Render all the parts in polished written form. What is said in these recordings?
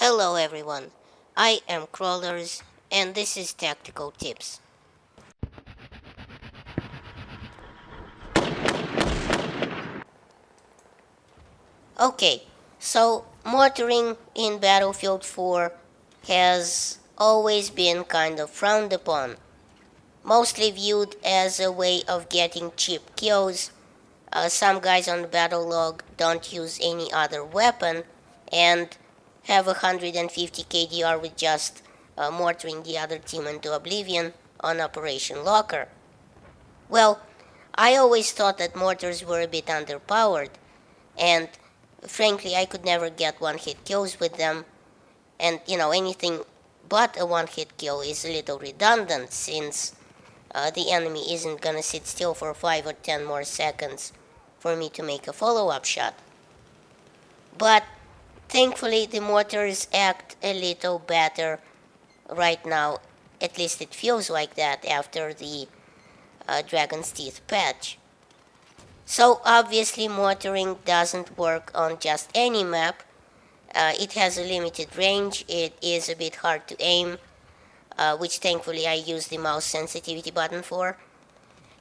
Hello everyone, I am Crawlers and this is Tactical Tips. Okay, so mortaring in Battlefield 4 has always been kind of frowned upon, mostly viewed as a way of getting cheap kills. Some guys on the battle log don't use any other weapon and have 150 KDR with just mortaring the other team into oblivion on Operation Locker. Well, I always thought that mortars were a bit underpowered, and frankly, I could never get one-hit kills with them, and anything but a one-hit kill is a little redundant since the enemy isn't gonna sit still for 5 or 10 more seconds for me to make a follow-up shot. But thankfully, the mortars act a little better right now, at least it feels like that after the Dragon's Teeth patch. So obviously mortaring doesn't work on just any map. It has a limited range, it is a bit hard to aim, which thankfully I use the mouse sensitivity button for,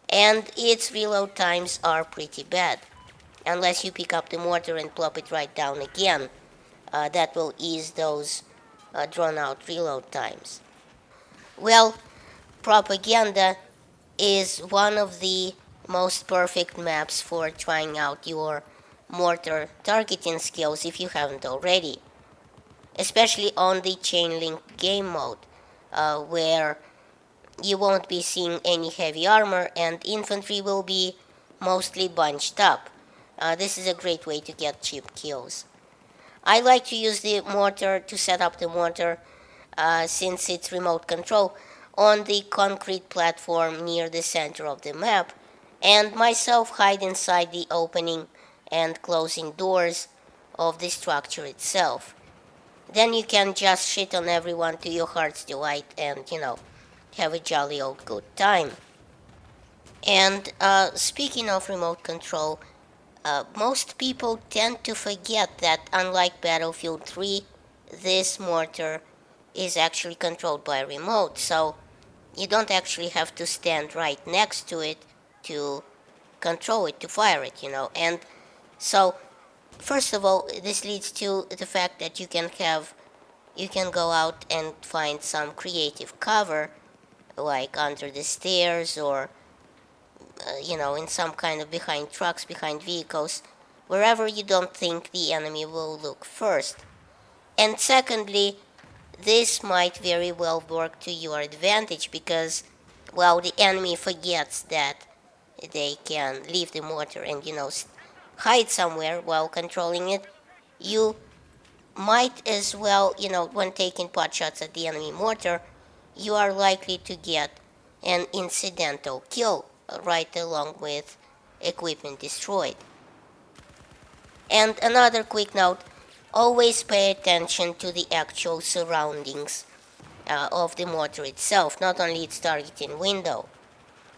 and its reload times are pretty bad, unless you pick up the mortar and plop it right down again. That will ease those drawn out reload times. Well, Propaganda is one of the most perfect maps for trying out your mortar targeting skills if you haven't already, especially on the chain link game mode, where you won't be seeing any heavy armor and infantry will be mostly bunched up. This is a great way to get cheap kills. I like to use the mortar to set up the mortar since it's remote control on the concrete platform near the center of the map, and myself hide inside the opening and closing doors of the structure itself. Then you can just shit on everyone to your heart's delight and, have a jolly old good time. And speaking of remote control, most people tend to forget that unlike Battlefield 3, this mortar is actually controlled by remote, so you don't actually have to stand right next to it to control it, to fire it, And so, first of all, this leads to the fact that you can go out and find some creative cover, like under the stairs or, in some kind of behind trucks, behind vehicles, wherever you don't think the enemy will look first. And secondly, this might very well work to your advantage because, well, the enemy forgets that they can leave the mortar and, hide somewhere while controlling it. You might as well, when taking pot shots at the enemy mortar, you are likely to get an incidental kill right along with equipment destroyed. And another quick note, always pay attention to the actual surroundings of the mortar itself, not only its targeting window.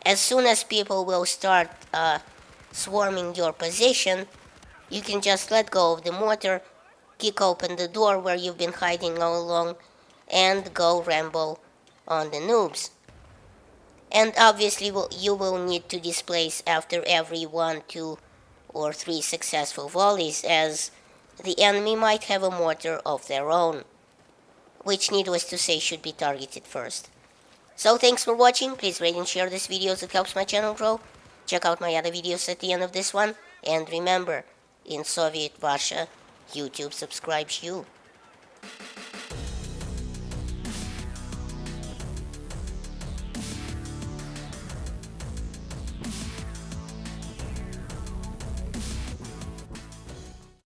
As soon as people will start swarming your position, you can just let go of the mortar, kick open the door where you've been hiding all along, and go ramble on the noobs. And obviously you will need to displace after every 1, 2, or 3 successful volleys, as the enemy might have a mortar of their own, which needless to say should be targeted first. So thanks for watching, please rate and share this video as it helps my channel grow. Check out my other videos at the end of this one, and remember, in Soviet Russia, YouTube subscribes you.